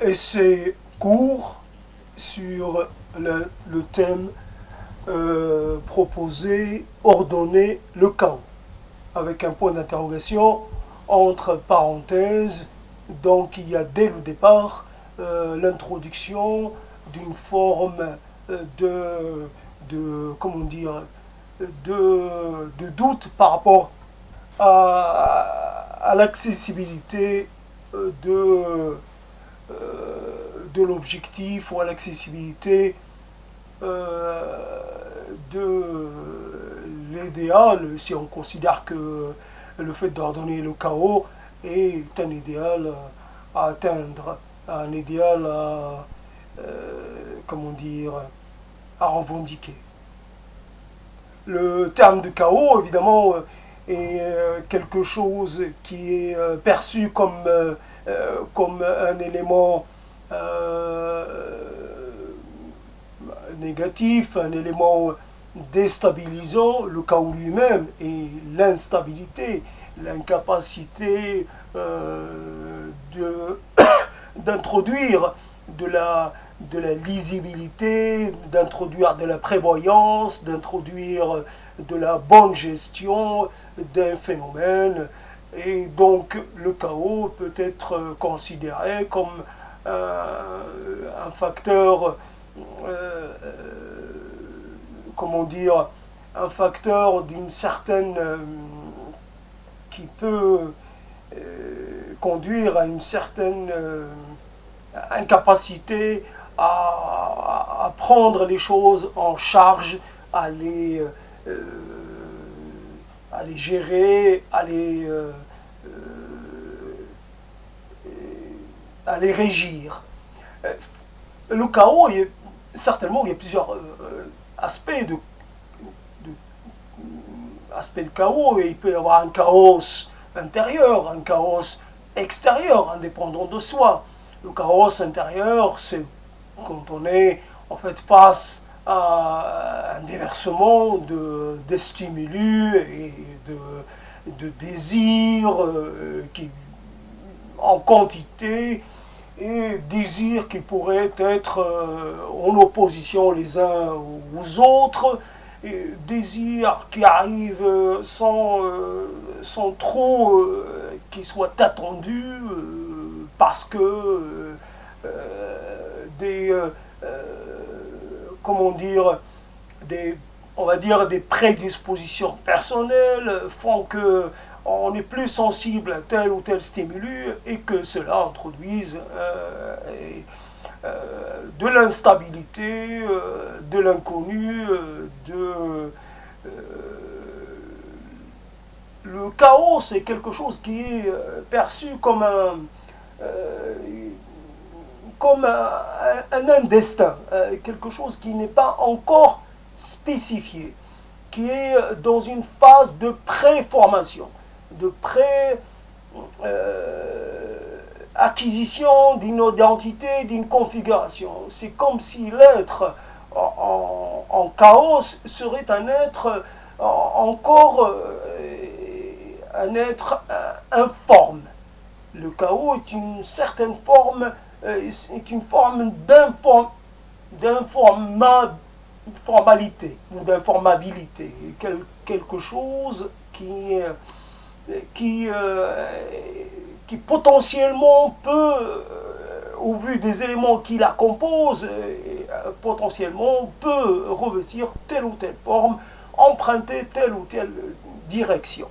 essai court sur le thème proposé, ordonner le chaos, avec un point d'interrogation entre parenthèses. Donc il y a dès le départ l'introduction d'une forme comment dire, de doute par rapport à l'accessibilité de, de l'objectif ou à l'accessibilité de l'idéal, si on considère que le fait d'ordonner le chaos est un idéal à atteindre, un idéal à, comment dire, à revendiquer. Le terme de chaos, évidemment, est quelque chose qui est perçu comme un élément négatif, un élément déstabilisant. Le chaos lui-même et l'instabilité, l'incapacité d'introduire de la lisibilité, d'introduire de la prévoyance, d'introduire de la bonne gestion d'un phénomène. Et donc le chaos peut être considéré comme un facteur, comment dire, un facteur d'une certaine, qui peut conduire à une certaine incapacité à prendre les choses en charge, à les, à les gérer, à les régir. Le chaos, certainement, il y a plusieurs aspects aspects de chaos. Il peut y avoir un chaos intérieur, un chaos extérieur, indépendant de soi. Le chaos intérieur, c'est quand on est en fait face à un déversement de stimuli et de désirs qui, en quantité, et désirs qui pourraient être en opposition les uns aux autres, et désirs qui arrivent sans trop qu'ils soient attendus parce que des comment dire, on va dire des prédispositions personnelles font que on est plus sensible à tel ou tel stimulus et que cela introduise de l'instabilité, de l'inconnu, le chaos, c'est quelque chose qui est perçu comme un indestin, quelque chose qui n'est pas encore spécifié, qui est dans une phase de pré-formation, de acquisition d'une identité, d'une configuration. C'est comme si l'être en chaos serait un être encore un être informe. Le chaos est une certaine forme, est une forme d'informalité ou d'informabilité, quelque chose qui potentiellement peut, au vu des éléments qui la composent, potentiellement peut revêtir telle ou telle forme, emprunter telle ou telle direction.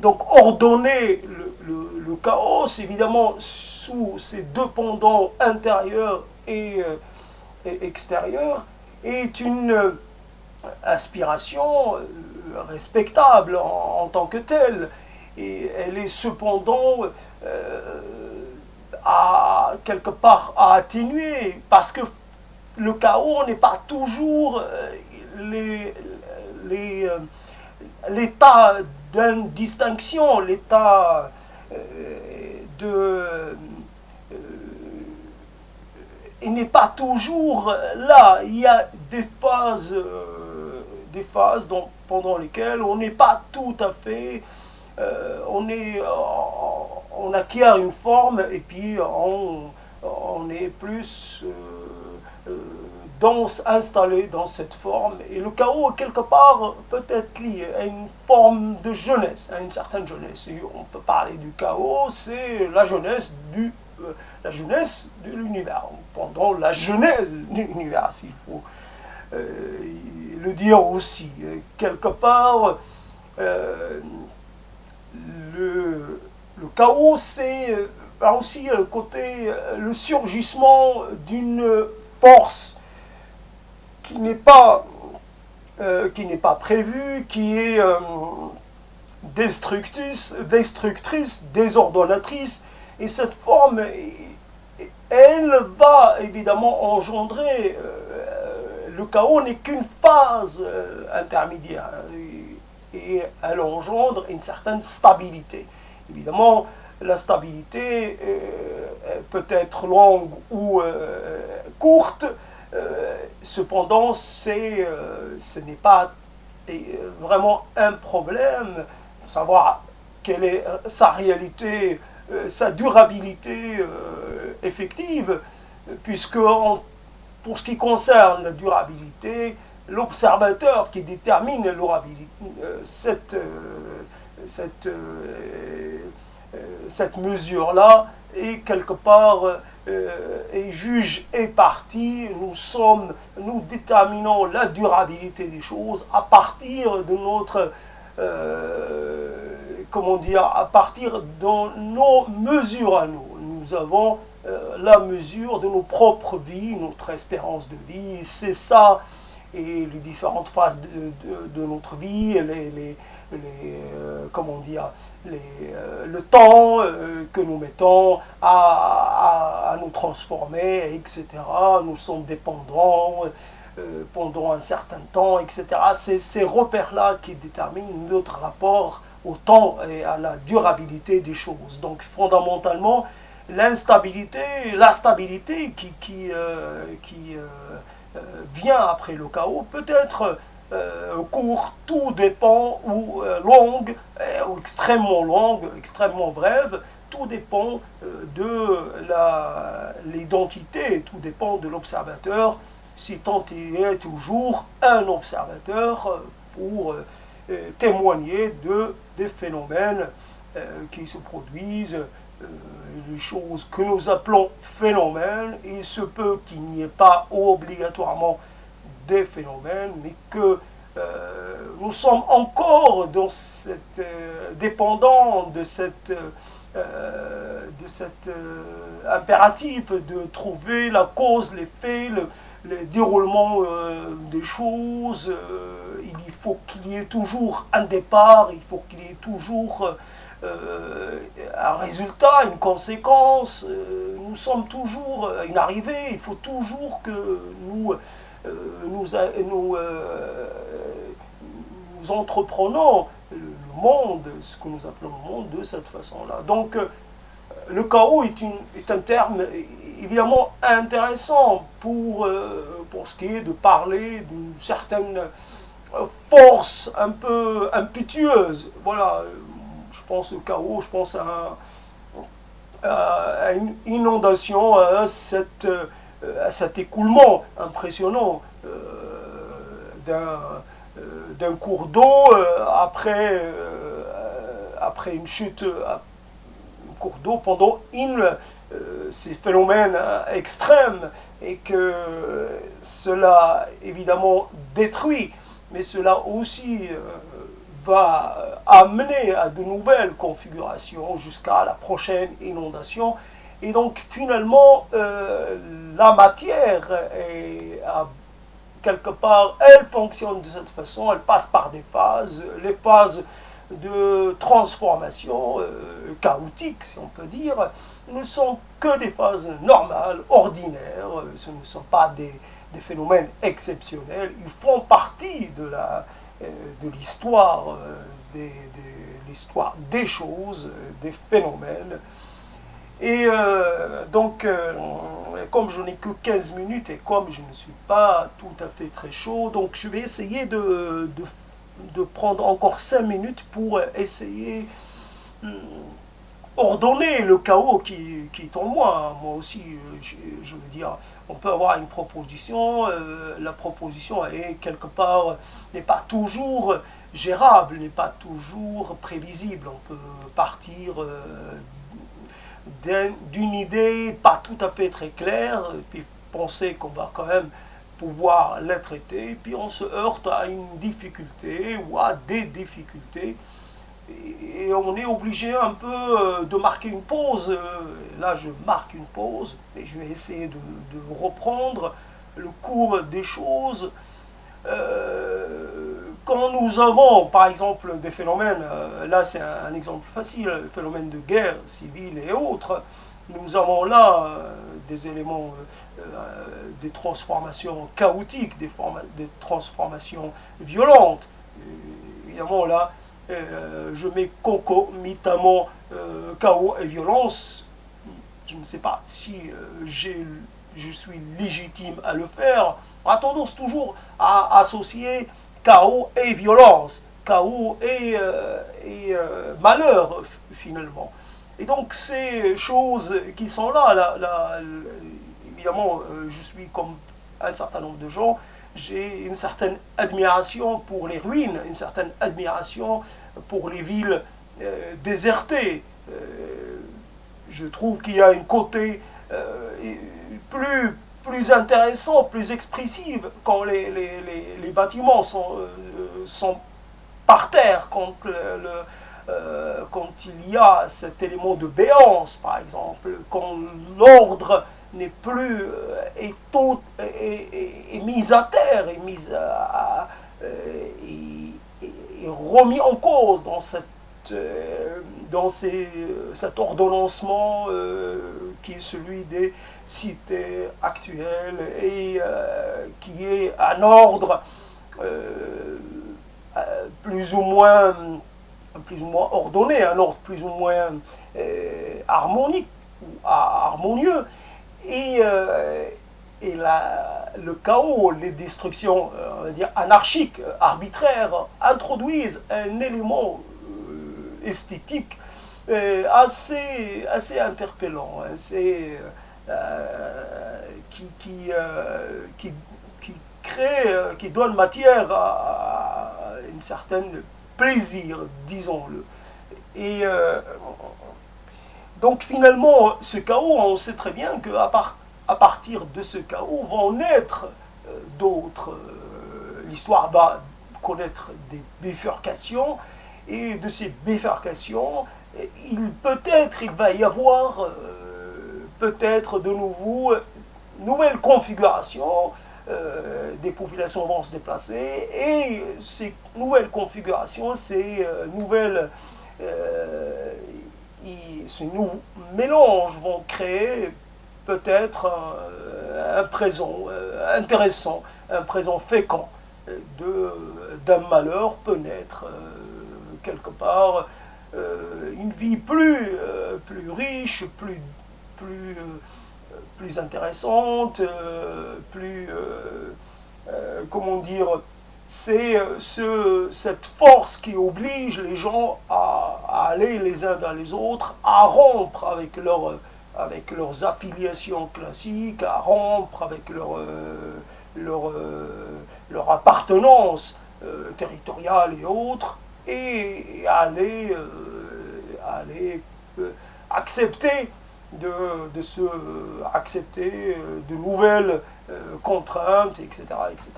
Donc ordonner le chaos, évidemment, sous ses deux pendants intérieurs et extérieurs, est une aspiration respectable en tant que telle. Et elle est cependant quelque part à atténuer, parce que le chaos n'est pas toujours l'état d'une distinction, l'état il n'est pas toujours là. Il y a des phases pendant lesquelles on n'est pas tout à fait, on acquiert une forme et puis on est plus installé dans cette forme. Et le chaos, quelque part, peut être lié à une forme de jeunesse, à une certaine jeunesse. Et on peut parler du chaos, c'est la jeunesse de l'univers. Pendant la jeunesse de l'univers, s'il faut le dire aussi. Quelque part, le chaos, c'est aussi le côté, le surgissement d'une force qui n'est pas prévue, qui est destructrice, désordonnatrice, et cette forme, elle va évidemment engendrer, le chaos n'est qu'une phase intermédiaire, et elle engendre une certaine stabilité. Évidemment, la stabilité peut être longue ou courte, cependant ce n'est pas vraiment un problème, savoir quelle est sa réalité, sa durabilité effective, puisque pour ce qui concerne la durabilité, l'observateur qui détermine cette mesure-là est quelque part et juge et partie. Nous déterminons la durabilité des choses à partir de notre à partir de nos mesures à nous. Nous avons la mesure de nos propres vies, notre espérance de vie, c'est ça, et les différentes phases de notre vie, le temps que nous mettons à nous transformer, etc. Nous sommes dépendants pendant un certain temps, etc. C'est ces repères-là qui déterminent notre rapport au temps et à la durabilité des choses. Donc fondamentalement, la stabilité qui vient après le chaos peut être court, tout dépend, ou longue, ou extrêmement longue, extrêmement brève, tout dépend de l'identité, tout dépend de l'observateur, si tant il est toujours un observateur pour témoigner des phénomènes qui se produisent, les choses que nous appelons phénomènes. Il se peut qu'il n'y ait pas obligatoirement des phénomènes, mais que nous sommes encore dans cette dépendant de cet impératif de trouver la cause, les faits, le déroulement des choses. Il faut qu'il y ait toujours un départ, il faut qu'il y ait toujours un résultat, une conséquence. Nous sommes toujours une arrivée, il faut toujours que nous entreprenons le monde, ce que nous appelons le monde, de cette façon-là. Donc, le chaos est un terme évidemment intéressant pour ce qui est de parler d'une certaine force un peu impétueuse. Voilà, je pense au chaos, je pense à une inondation, à cet écoulement impressionnant d'un cours d'eau après une chute, un cours d'eau pendant ces phénomènes extrêmes, et que cela évidemment détruit, mais cela aussi va amener à de nouvelles configurations jusqu'à la prochaine inondation. Et donc finalement, la matière quelque part, elle fonctionne de cette façon, elle passe par des phases, les phases de transformation chaotique, si on peut dire, ne sont que des phases normales, ordinaires, ce ne sont pas des phénomènes exceptionnels, ils font partie de l'histoire, l'histoire des choses, des phénomènes. Et donc, comme je n'ai que 15 minutes et comme je ne suis pas tout à fait très chaud, donc je vais essayer de prendre encore 5 minutes pour essayer ordonner le chaos qui est en moi. Moi aussi, je veux dire, on peut avoir une proposition, la proposition est quelque part, n'est pas toujours gérable, n'est pas toujours prévisible. On peut partir d'une idée pas tout à fait très claire, et puis penser qu'on va quand même pouvoir la traiter, puis on se heurte à une difficulté ou à des difficultés, et on est obligé un peu de marquer une pause. Là, je marque une pause, et je vais essayer de reprendre le cours des choses. Quand nous avons, par exemple, des phénomènes, là c'est un exemple facile, le phénomène de guerre civile et autres, nous avons là des éléments, des transformations chaotiques, des transformations violentes. Évidemment, là, je mets concomitamment chaos et violence. Je ne sais pas si je suis légitime à le faire. On a tendance toujours à associer chaos et violence, chaos et malheur finalement. Et donc ces choses qui sont là, évidemment, je suis comme un certain nombre de gens, j'ai une certaine admiration pour les ruines, une certaine admiration pour les villes désertées. Je trouve qu'il y a un côté plus intéressant, plus expressif quand les bâtiments sont par terre, quand il y a cet élément de béance, par exemple, quand l'ordre n'est plus est mis à terre, est remis en cause dans cet ordonnancement qui est celui des cités actuelles et qui est un ordre plus ou moins ordonné, un ordre plus ou moins harmonique ou harmonieux. Et le chaos, les destructions, on va dire, anarchiques, arbitraires, introduisent un élément esthétique assez interpellant, assez, qui crée, qui donne matière à une certaine plaisir, disons-le. Et donc finalement, ce chaos, on sait très bien qu'à partir de ce chaos vont naître d'autres. L'histoire va connaître des bifurcations, et de ces bifurcations, il va y avoir peut-être de nouveau nouvelles configurations, des populations vont se déplacer, et ces nouvelles configurations, ces nouveaux mélanges vont créer peut-être un présent intéressant, un présent fécond. D'un malheur peut naître quelque part une vie plus riche, plus intéressante, comment dire, c'est cette force qui oblige les gens à aller les uns vers les autres, à rompre avec leurs affiliations classiques, à rompre avec leur appartenance territoriale et autres, et à aller accepter accepter de nouvelles contraintes, etc., etc.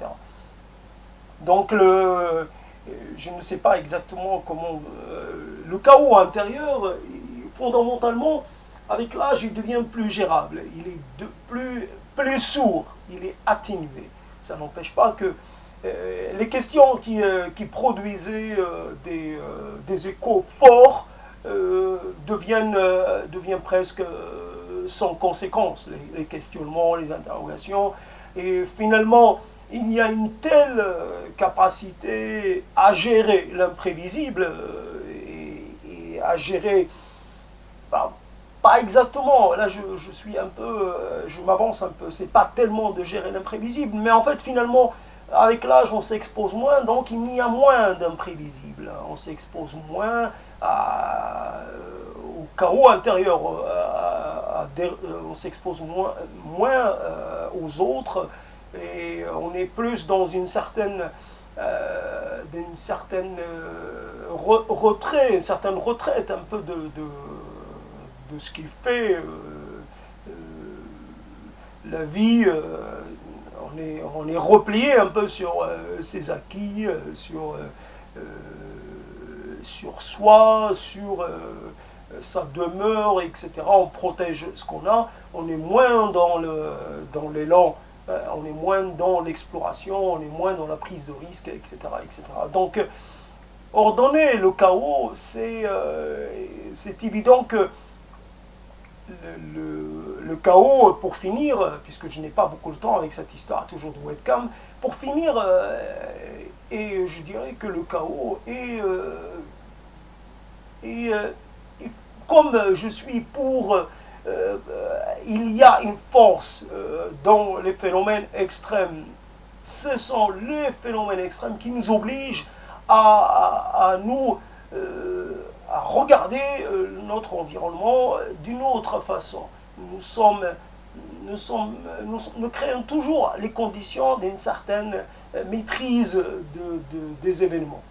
Donc je ne sais pas exactement comment le chaos intérieur, fondamentalement, avec l'âge, il devient plus gérable, il est plus sourd, il est atténué. Ça n'empêche pas que les questions qui produisaient des échos forts deviennent presque sans conséquence, les questionnements, les interrogations, et finalement, il y a une telle capacité à gérer l'imprévisible et à gérer, pas exactement, là je suis un peu, je m'avance un peu, c'est pas tellement de gérer l'imprévisible, mais en fait finalement, avec l'âge on s'expose moins, donc il y a moins d'imprévisible, on s'expose moins au chaos intérieur, on s'expose moins aux autres, et on est plus dans une certaine retraite un peu de ce qui fait la vie. On est replié un peu sur ses acquis, sur soi, sur sa demeure, etc. On protège ce qu'on a, on est moins dans l'élan, on est moins dans l'exploration, on est moins dans la prise de risque, etc. etc. Donc, ordonner le chaos, c'est évident que le chaos, pour finir, puisque je n'ai pas beaucoup de temps avec cette histoire toujours de webcam, pour finir, et je dirais que le chaos est comme je suis pour, il y a une force dans les phénomènes extrêmes. Ce sont les phénomènes extrêmes qui nous obligent à regarder notre environnement d'une autre façon. Nous créons toujours les conditions d'une certaine maîtrise des événements.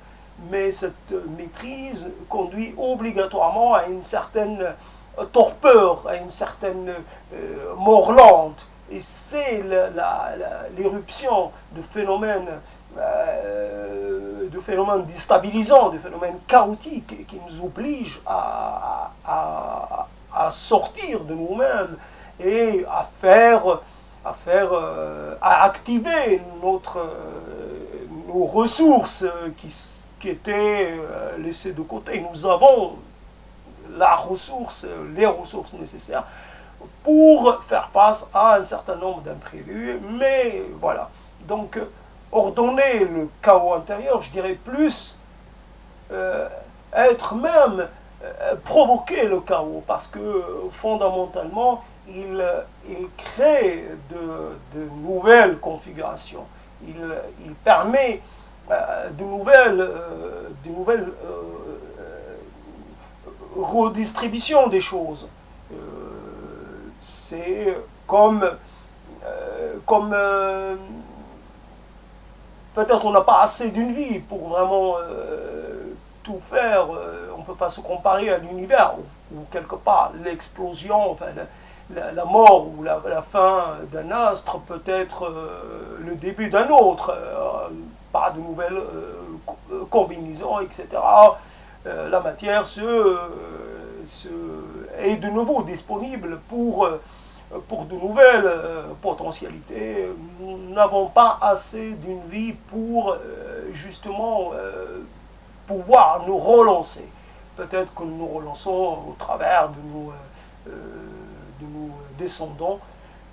Mais cette maîtrise conduit obligatoirement à une certaine torpeur, à une certaine mort lente. Et c'est l'éruption de phénomènes déstabilisants, de phénomènes chaotiques qui nous obligent à sortir de nous-mêmes et à activer nos ressources qui étaient laissées de côté. Nous avons les ressources nécessaires pour faire face à un certain nombre d'imprévus, mais voilà. Donc, ordonner le chaos intérieur, je dirais plus être même provoquer le chaos, parce que fondamentalement, il crée de nouvelles configurations. Il permet de nouvelles redistributions des choses. C'est comme peut-être on n'a pas assez d'une vie pour vraiment tout faire. On ne peut pas se comparer à l'univers où quelque part l'explosion, enfin, la mort ou la fin d'un astre peut être le début d'un autre, par de nouvelles combinaisons, etc. La matière est de nouveau disponible pour de nouvelles potentialités. Nous n'avons pas assez d'une vie pour justement pouvoir nous relancer. Peut-être que nous nous relançons au travers de nos descendants.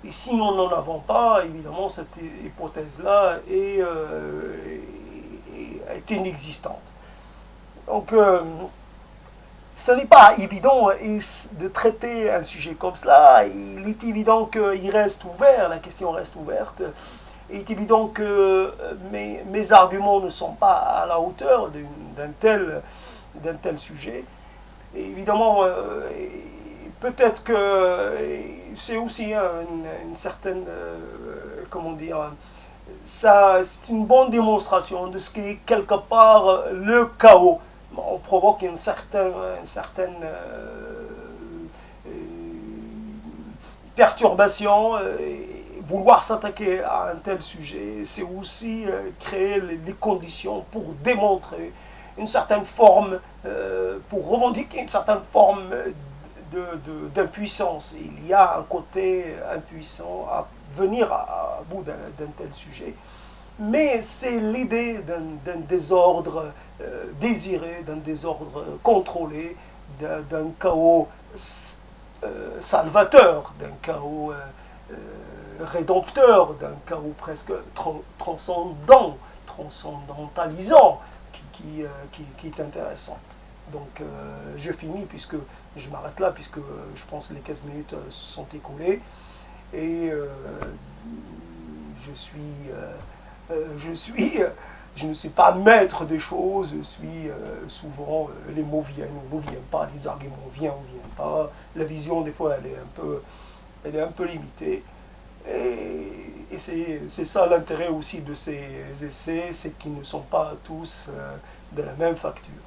Et si nous n'en avons pas, évidemment, cette hypothèse-là est inexistante. Donc, ce n'est pas évident de traiter un sujet comme cela. Il est évident qu'il reste ouvert, la question reste ouverte. Il est évident que mes arguments ne sont pas à la hauteur d'un tel sujet. Et évidemment, peut-être que c'est aussi une certaine, comment dire, c'est une bonne démonstration de ce qu'est quelque part le chaos. On provoque une certaine perturbation. Vouloir s'attaquer à un tel sujet, c'est aussi créer les conditions pour démontrer une certaine forme, pour revendiquer une certaine forme d'impuissance. Il y a un côté impuissant à venir à bout d'un tel sujet. Mais c'est l'idée d'un désordre désiré, d'un désordre contrôlé, d'un chaos salvateur, d'un chaos rédempteur, d'un chaos presque transcendantalisant, qui est intéressant. Donc je finis, puisque je m'arrête là, puisque je pense que les 15 minutes se sont écoulées, et je suis je ne suis pas maître des choses, je suis souvent, les mots viennent ou ne viennent pas, les arguments viennent ou ne viennent pas, la vision des fois elle est un peu limitée. Et c'est ça l'intérêt aussi de ces essais, c'est qu'ils ne sont pas tous de la même facture.